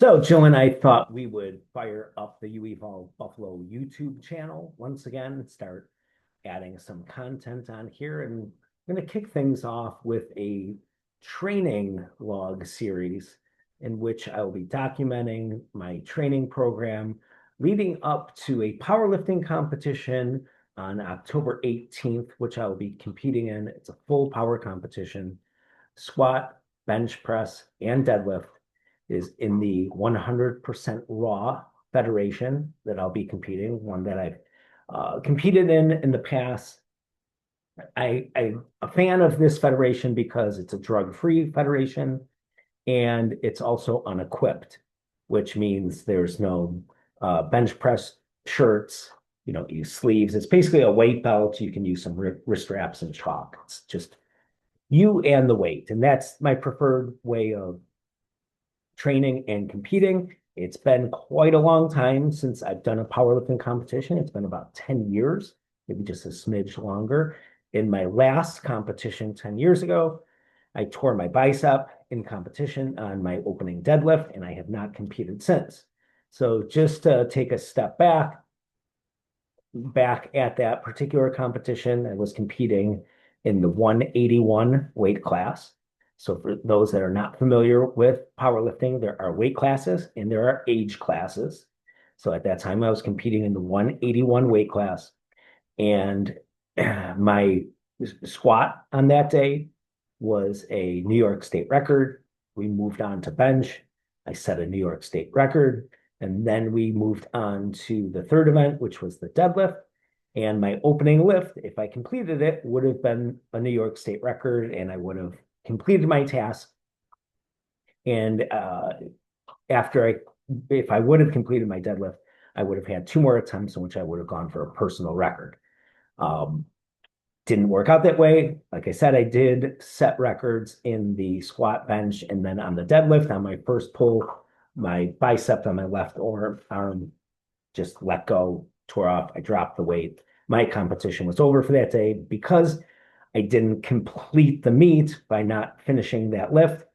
So Jill and I thought we would fire up the U Evolve Buffalo YouTube channel once again and start adding some content on here. And I'm going to kick things off with a training log series in which I will be documenting my training program leading up to a powerlifting competition on October 18th, which I will be competing in. It's a full power competition, squat, bench press, and deadlift is in the 100% raw federation that I'll be competing, one that I've competed in the past. I'm a fan of this federation because it's a drug-free federation and it's also unequipped, which means there's no bench press shirts, use sleeves. It's basically a weight belt. You can use some wrist straps and chalk. It's just you and the weight. And that's my preferred way of training and competing. It's been quite a long time since I've done a powerlifting competition. It's been about 10 years, maybe just a smidge longer. In my last competition 10 years ago, I tore my bicep in competition on my opening deadlift, and I have not competed since. So just to take a step back at that particular competition, I was competing in the 181 weight class. So for those that are not familiar with powerlifting, there are weight classes and there are age classes. So at that time, I was competing in the 181 weight class, and my squat on that day was a New York State record. We moved on to bench. I set a New York State record. And then we moved on to the third event, which was the deadlift. And my opening lift, if I completed it, would have been a New York State record, and I would have completed my task. And if I would have completed my deadlift, I would have had two more attempts in which I would have gone for a personal record. Um, didn't work out that way. Like I said, I did set records in the squat, bench, and then on the deadlift. On my first pull, my bicep on my left arm just let go, tore off. I dropped the weight. My competition was over for that day because I didn't complete the meet by not finishing that lift.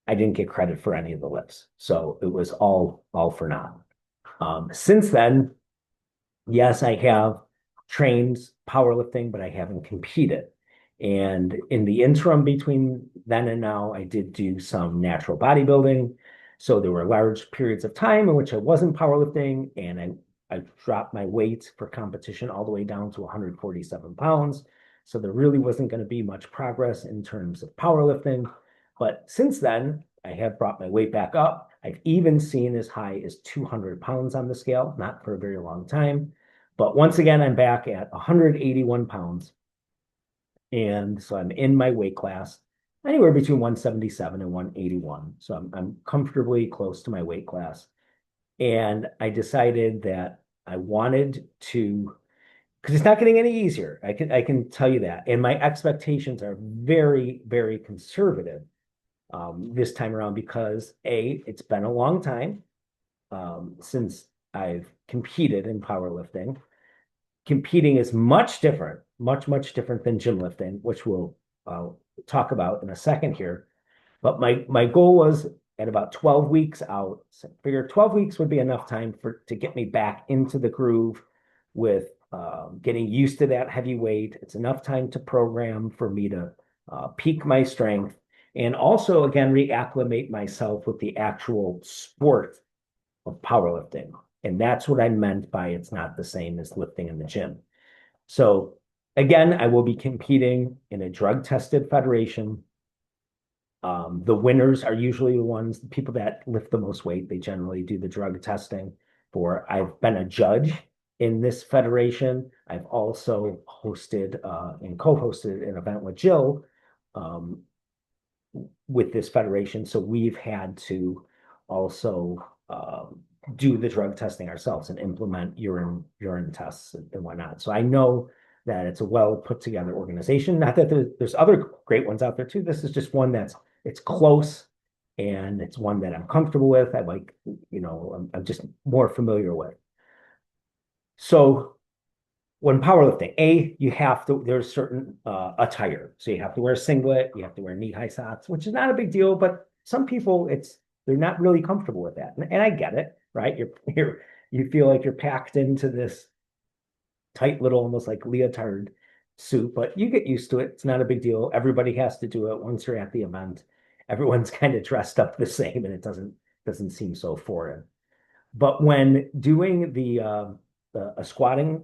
I didn't get credit for any of the lifts. So it was all for naught. Since then, yes, I have trained powerlifting, but I haven't competed. And in the interim between then and now, I did do some natural bodybuilding. So there were large periods of time in which I wasn't powerlifting, and I dropped my weight for competition all the way down to 147 pounds. So there really wasn't going to be much progress in terms of powerlifting. But since then, I have brought my weight back up. I've even seen as high as 200 pounds on the scale, not for a very long time. But once again, I'm back at 181 pounds. And so I'm in my weight class, anywhere between 177 and 181. So I'm comfortably close to my weight class. And I decided that I wanted to, because it's not getting any easier. I can tell you that. And my expectations are very, very conservative this time around because it's been a long time since I've competed in powerlifting. Competing is much different, much different than gym lifting, which we'll talk about in a second here. But my goal was at about 12 weeks out. So I figured 12 weeks would be enough time to get me back into the groove with getting used to that heavy weight. It's enough time to program for me to peak my strength and also again reacclimate myself with the actual sport of powerlifting. And that's what I meant by it's not the same as lifting in the gym. So again, I will be competing in a drug tested federation. The winners are usually the people that lift the most weight. They generally do the drug testing for. I've been a judge in this federation. I've also hosted and co-hosted an event with Jill with this federation. So we've had to also do the drug testing ourselves and implement urine tests and whatnot. So I know that it's a well put together organization. Not that there's other great ones out there too. This is just one it's close and it's one that I'm comfortable with. I like, I'm just more familiar with. So when powerlifting, there's certain attire. So you have to wear a singlet, you have to wear knee-high socks, which is not a big deal, but some people they're not really comfortable with that. And I get it, right? You feel like you're packed into this tight little, almost like leotard suit, but you get used to it. It's not a big deal. Everybody has to do it once you're at the event. Everyone's kind of dressed up the same, and it doesn't seem so foreign. But when doing a squatting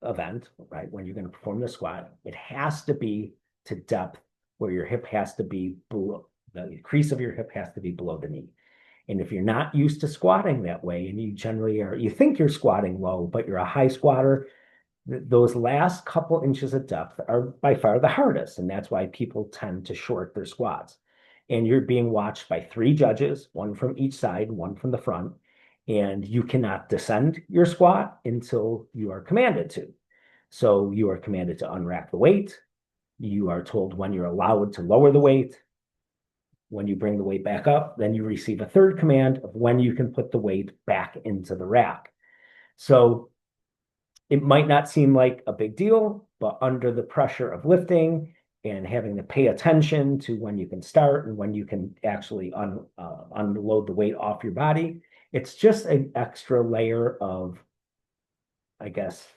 event, right, when you're going to perform the squat, it has to be to depth where your hip has to be below, the crease of your hip has to be below the knee. And if you're not used to squatting that way, and you generally are, you think you're squatting low, but you're a high squatter, those last couple inches of depth are by far the hardest. And that's why people tend to short their squats. And you're being watched by three judges, one from each side, one from the front. And you cannot descend your squat until you are commanded to. So you are commanded to unrack the weight. You are told when you're allowed to lower the weight. When you bring the weight back up, then you receive a third command of when you can put the weight back into the rack. So it might not seem like a big deal, but under the pressure of lifting and having to pay attention to when you can start and when you can actually unload the weight off your body, it's just an extra layer of, I guess,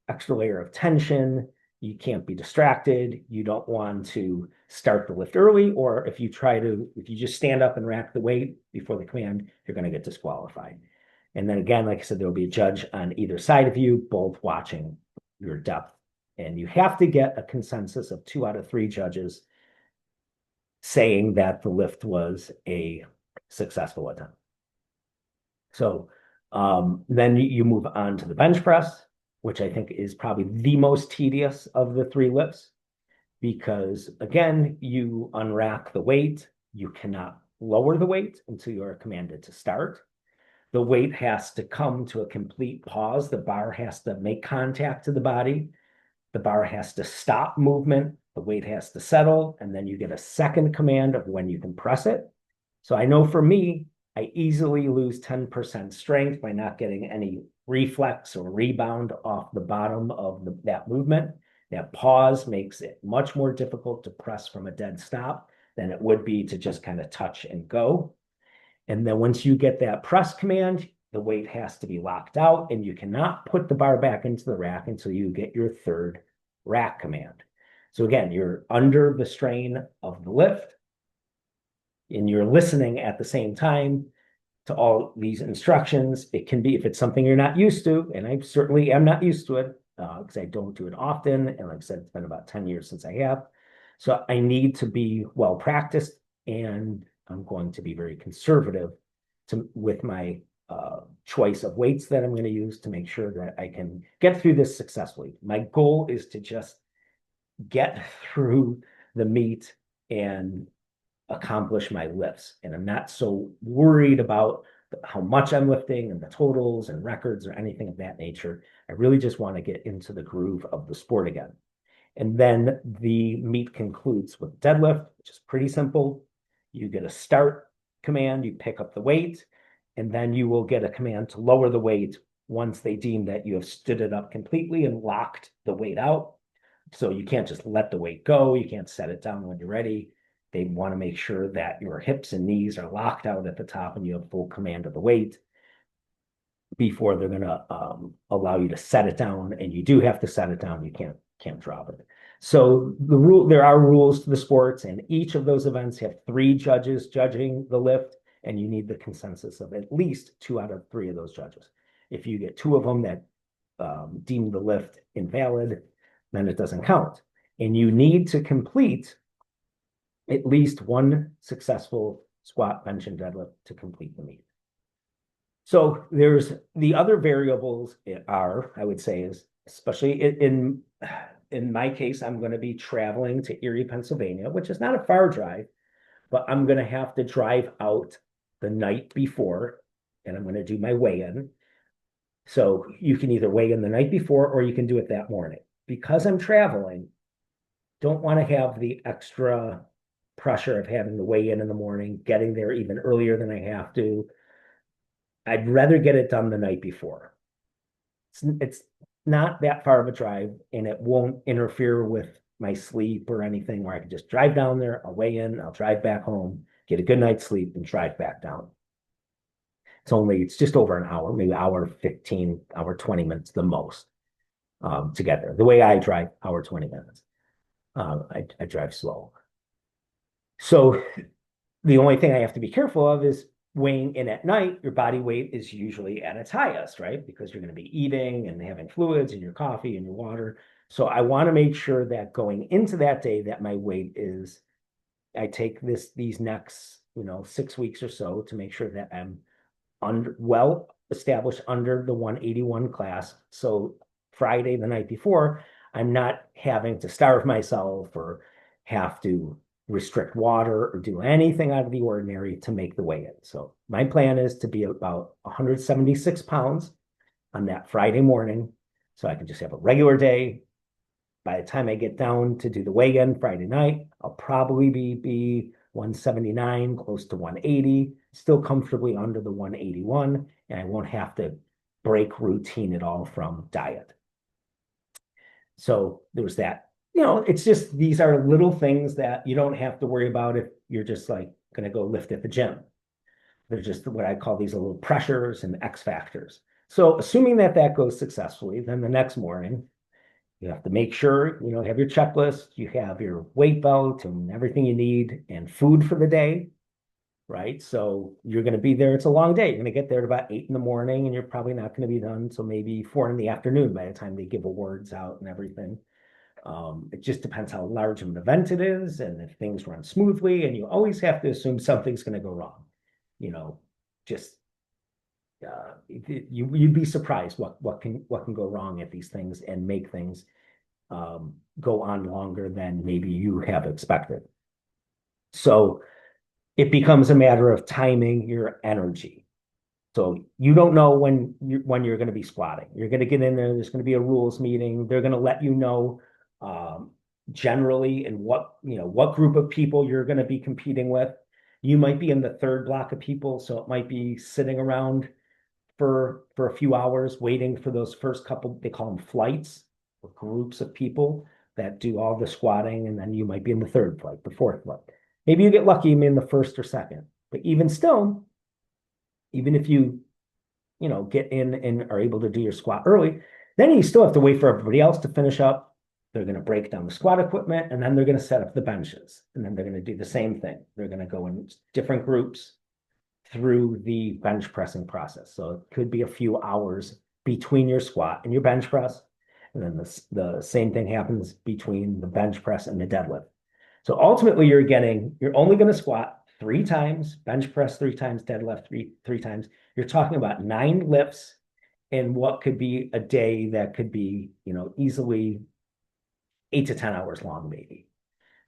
extra layer of tension. You can't be distracted. You don't want to start the lift early, or if you just stand up and rack the weight before the command, you're going to get disqualified. And then again, like I said, there will be a judge on either side of you, both watching your depth. And you have to get a consensus of 2 out of 3 judges saying that the lift was a successful attempt. So then you move on to the bench press, which I think is probably the most tedious of the 3 lifts, because again, you unrack the weight. You cannot lower the weight until you are commanded to start. The weight has to come to a complete pause. The bar has to make contact to the body. The bar has to stop movement. The weight has to settle. And then you get a second command of when you can press it. So I know for me, I easily lose 10% strength by not getting any reflex or rebound off the bottom of that movement. That pause makes it much more difficult to press from a dead stop than it would be to just kind of touch and go. And then once you get that press command, the weight has to be locked out, and you cannot put the bar back into the rack until you get your third rack command. So again, you're under the strain of the lift, and you're listening at the same time to all these instructions. It can be, if it's something you're not used to, and I certainly am not used to it, because I don't do it often. And like I said, it's been about 10 years since I have. So I need to be well practiced, and I'm going to be very conservative with my choice of weights that I'm going to use to make sure that I can get through this successfully. My goal is to just get through the meet and accomplish my lifts. And I'm not so worried about how much I'm lifting and the totals and records or anything of that nature. I really just want to get into the groove of the sport again. And then the meet concludes with deadlift, which is pretty simple. You get a start command, you pick up the weight, and then you will get a command to lower the weight once they deem that you have stood it up completely and locked the weight out. So you can't just let the weight go. You can't set it down when you're ready. They want to make sure that your hips and knees are locked out at the top and you have full command of the weight before they're going to allow you to set it down. And you do have to set it down. You can't drop it. So there are rules to the sports, and each of those events have 3 judges judging the lift, and you need the consensus of at least 2 out of 3 of those judges. If you get 2 of them that deem the lift invalid, then it doesn't count. And you need to complete at least 1 successful squat, bench, and deadlift to complete the meet. So there's the other variables are, I would say, is especially in my case, I'm going to be traveling to Erie, Pennsylvania, which is not a far drive, but I'm going to have to drive out the night before, and I'm going to do my weigh-in. So you can either weigh in the night before, or you can do it that morning. Because I'm traveling, don't want to have the extra pressure of having to weigh in the morning, getting there even earlier than I have to. I'd rather get it done the night before. It's not that far of a drive, and it won't interfere with my sleep or anything, where I can just drive down there, I'll weigh in, I'll drive back home, get a good night's sleep, and drive back down. It's just over an hour, maybe hour 15, hour 20 minutes the most to get there. The way I drive, hour 20 minutes. I drive slow. So the only thing I have to be careful of is weighing in at night. Your body weight is usually at its highest, right? Because you're going to be eating and having fluids in your coffee and your water. So I want to make sure that going into that day that my weight is, I take these next, 6 weeks or so to make sure that I'm well established under the 181 class. So Friday, the night before, I'm not having to starve myself or have to restrict water or do anything out of the ordinary to make the weigh in. So my plan is to be about 176 pounds on that Friday morning. So I can just have a regular day. By the time I get down to do the weigh-in Friday night, I'll probably be 179, close to 180, still comfortably under the 181, and I won't have to break routine at all from diet. So there was that. It's just these are little things that you don't have to worry about if you're just like going to go lift at the gym. They're just what I call these little pressures and X factors. So assuming that goes successfully, then the next morning, you have to make sure, have your checklist, you have your weight belt and everything you need and food for the day, right? So you're going to be there. It's a long day. You're going to get there at about 8 in the morning and you're probably not going to be done until maybe 4 in the afternoon by the time they give awards out and everything. It just depends how large of an event it is and if things run smoothly, and you always have to assume something's going to go wrong. Just you'd be surprised what can go wrong at these things and make things go on longer than maybe you have expected. So it becomes a matter of timing your energy. So you don't know when you're going to be squatting. You're going to get in there. There's going to be a rules meeting. They're going to let you know generally and what group of people you're going to be competing with. You might be in the third block of people, so it might be sitting around for a few hours waiting for those first couple, they call them flights, or groups of people that do all the squatting, and then you might be in the third flight, the fourth flight. Maybe you get lucky, you in the first or second. But even still, even if you get in and are able to do your squat early, then you still have to wait for everybody else to finish up. They're going to break down the squat equipment, and then they're going to set up the benches, and then they're going to do the same thing. They're going to go in different groups through the bench pressing process. So it could be a few hours between your squat and your bench press. And then the same thing happens between the bench press and the deadlift. So ultimately you're only going to squat 3 times, bench press 3 times, deadlift three times. You're talking about 9 lifts in what could be a day that could be, easily 8 to 10 hours long, maybe.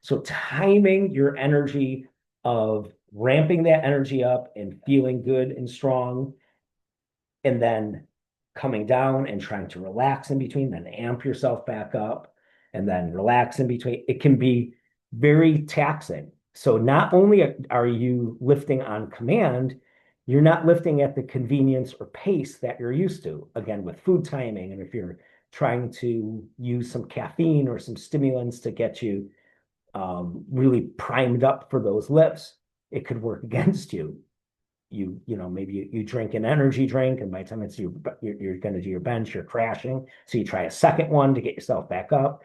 So timing your energy of ramping that energy up and feeling good and strong, and then coming down and trying to relax in between, then amp yourself back up and then relax in between. It can be very taxing. So not only are you lifting on command, you're not lifting at the convenience or pace that you're used to, again, with food timing. And if you're trying to use some caffeine or some stimulants to get you really primed up for those lifts, it could work against you. Maybe you drink an energy drink, and by the time you're going to do your bench, you're crashing. So you try a second one to get yourself back up.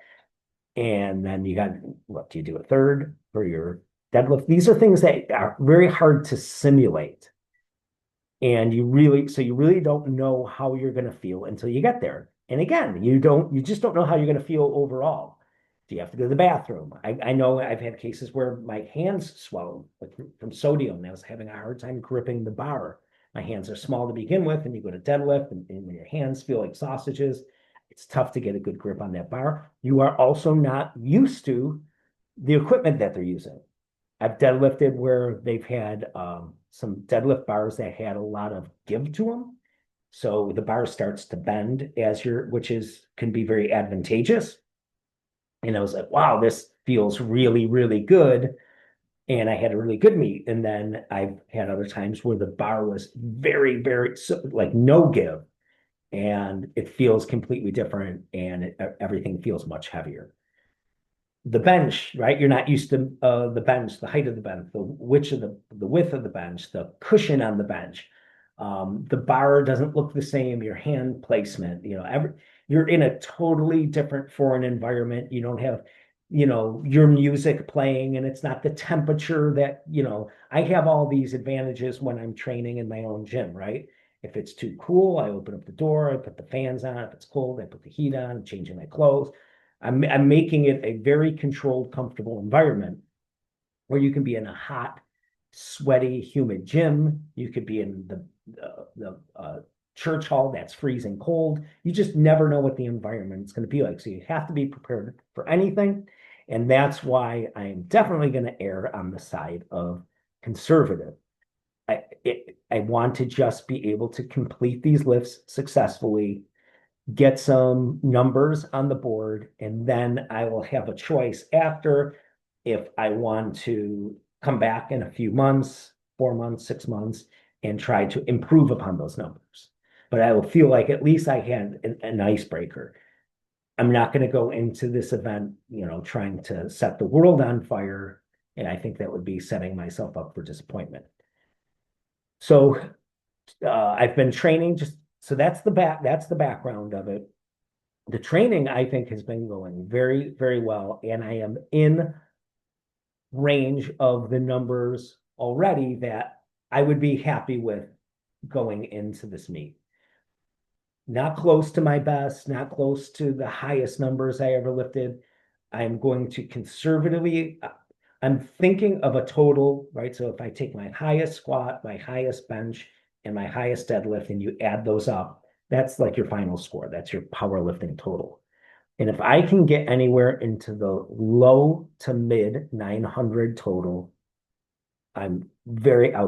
And then what do you do, a third for your deadlift? These are things that are very hard to simulate. And you really don't know how you're going to feel until you get there. And again, you just don't know how you're going to feel overall. Do you have to go to the bathroom? I know I've had cases where my hands swelled from sodium, and I was having a hard time gripping the bar. My hands are small to begin with, and you go to deadlift, and when your hands feel like sausages, it's tough to get a good grip on that bar. You are also not used to the equipment that they're using. I've deadlifted where they've had some deadlift bars that had a lot of give to them. So the bar starts to bend which can be very advantageous. And I was like, wow, this feels really, really good. And I had a really good meet. And then I've had other times where the bar was very, very, like no give. And it feels completely different, and everything feels much heavier. the bench, right? You're not used to the bench, the height of the bench, the width of the bench, the cushion on the bench. The bar doesn't look the same, your hand placement, you're in a totally different foreign environment. You don't have, your music playing, and it's not the temperature that, I have all these advantages when I'm training in my own gym, right? If it's too cool, I open up the door, I put the fans on. If it's cold, I put the heat on, I'm changing my clothes. I'm making it a very controlled, comfortable environment where you can be in a hot, sweaty, humid gym. You could be in the church hall that's freezing cold. You just never know what the environment is going to be like. So you have to be prepared for anything. And that's why I'm definitely going to err on the side of conservative. I want to just be able to complete these lifts successfully, get some numbers on the board, and then I will have a choice after if I want to come back in a few months, 4 months, 6 months, and try to improve upon those numbers. But I will feel like at least I had an icebreaker. I'm not going to go into this event, trying to set the world on fire. And I think that would be setting myself up for disappointment. So I've been training just so that's the background of it. The training, I think, has been going very, very well, and I am in range of the numbers already that I would be happy with going into this meet. Not close to my best, not close to the highest numbers I ever lifted. I'm going to conservatively, I'm thinking of a total, right? So if I take my highest squat, my highest bench, and my highest deadlift, and you add those up, that's like your final score. That's your powerlifting total. And if I can get anywhere into the low to mid 900 total, I'll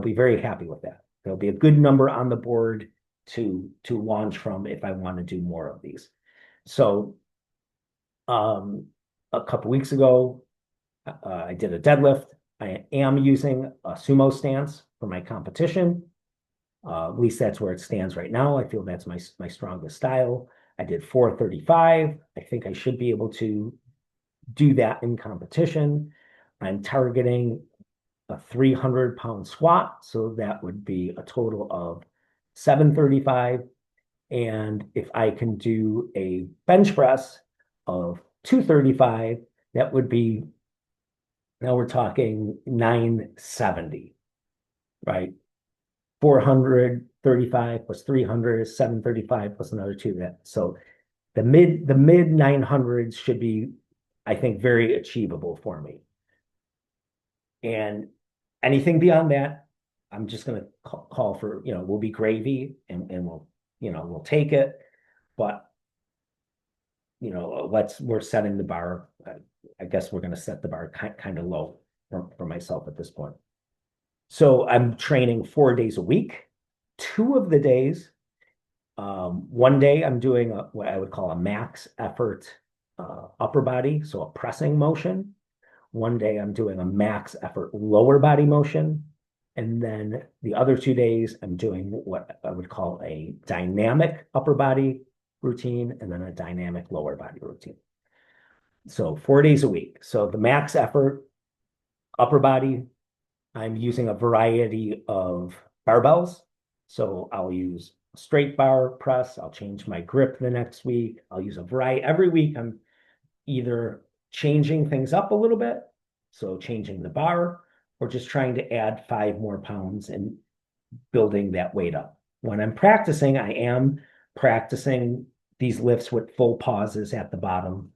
be very happy with that. There'll be a good number on the board to launch from if I want to do more of these. So a couple weeks ago, I did a deadlift. I am using a sumo stance for my competition. At least that's where it stands right now. I feel that's my strongest style. I did 435. I think I should be able to do that in competition. I'm targeting a 300-pound squat, so that would be a total of 735. And if I can do a bench press of 235, that would be, now we're talking 970, right? 435 plus 300 is 735 plus another two. So the mid 900s should be, I think, very achievable for me. And anything beyond that, I'm just going to call for, we'll be gravy, and we'll take it. But we're setting the bar. I guess we're going to set the bar kind of low for myself at this point. So I'm training 4 days a week. 2 of the days, one day I'm doing what I would call a max effort upper body, so a pressing motion. One day I'm doing a max effort lower body motion. And then the other 2 days, I'm doing what I would call a dynamic upper body routine and then a dynamic lower body routine. So 4 days a week. So the max effort upper body, I'm using a variety of barbells. So I'll use a straight bar press. I'll change my grip the next week. I'll use a variety. Every week, I'm either changing things up a little bit, so changing the bar, or just trying to add 5 more pounds and building that weight up. When I'm practicing, I am practicing these lifts with full pauses at the bottom.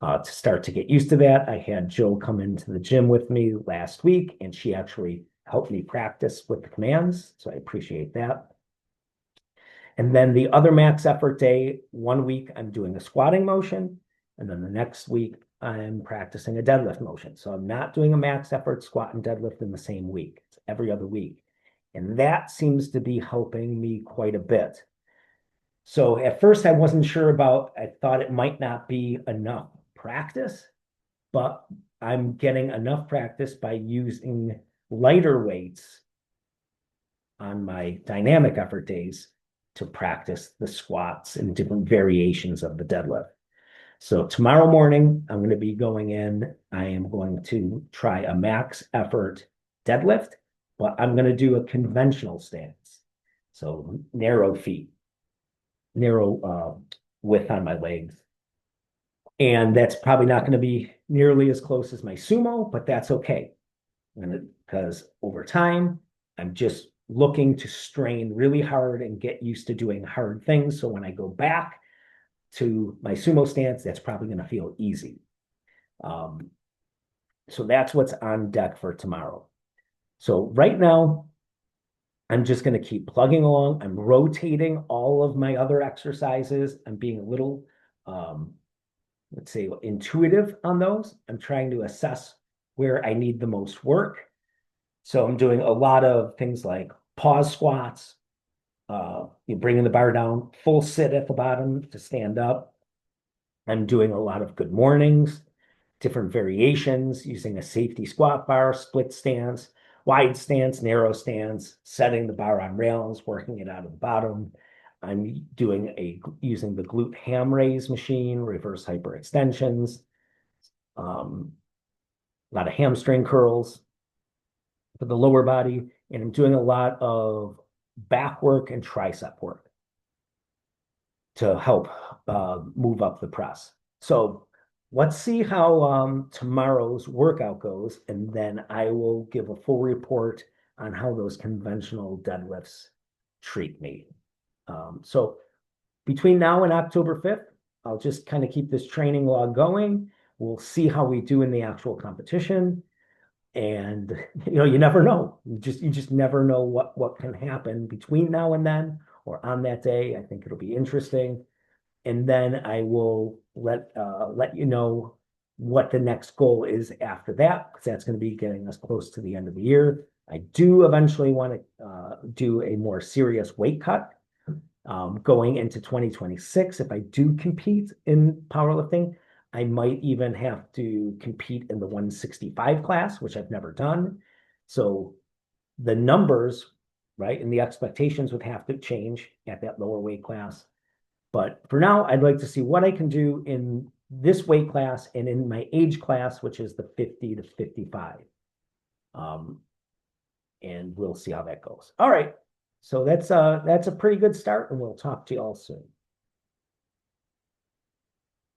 To start to get used to that, I had Jill come into the gym with me last week, and she actually helped me practice with the commands. So I appreciate that. And then the other max effort day, 1 week, I'm doing a squatting motion. And then the next week, I'm practicing a deadlift motion. So I'm not doing a max effort squat and deadlift in the same week. It's every other week. And that seems to be helping me quite a bit. So at first I wasn't sure I thought it might not be enough practice, but I'm getting enough practice by using lighter weights on my dynamic effort days to practice the squats and different variations of the deadlift. So tomorrow morning, I'm going to be going in. I am going to try a max effort deadlift, but I'm going to do a conventional stance. So narrow feet, narrow width on my legs. And that's probably not going to be nearly as close as my sumo, but that's okay. Because over time, I'm just looking to strain really hard and get used to doing hard things. So when I go back to my sumo stance, that's probably going to feel easy. Um, so that's what's on deck for tomorrow. So right now, I'm just going to keep plugging along. I'm rotating all of my other exercises. I'm being a little, let's say, intuitive on those. I'm trying to assess where I need the most work. So I'm doing a lot of things like pause squats, you bringing the bar down, full sit at the bottom to stand up. I'm doing a lot of good mornings, different variations using a safety squat bar, split stance, wide stance, narrow stance, setting the bar on rails, working it out of the bottom. I'm using the glute ham raise machine, reverse hyperextensions, a lot of hamstring curls for the lower body, and I'm doing a lot of back work and tricep work to help move up the press. So let's see how tomorrow's workout goes, and then I will give a full report on how those conventional deadlifts treat me. So between now and October 5th, I'll just kind of keep this training log going. We'll see how we do in the actual competition. And you never know. You just never know what can happen between now and then or on that day. I think it'll be interesting. And then I will let you know what the next goal is after that, because that's going to be getting us close to the end of the year. I do eventually want to do a more serious weight cut going into 2026. If I do compete in powerlifting, I might even have to compete in the 165 class, which I've never done. So the numbers, right, and the expectations would have to change at that lower weight class. But for now, I'd like to see what I can do in this weight class and in my age class, which is the 50 to 55. And we'll see how that goes. All right. So that's a pretty good start, and we'll talk to you all soon.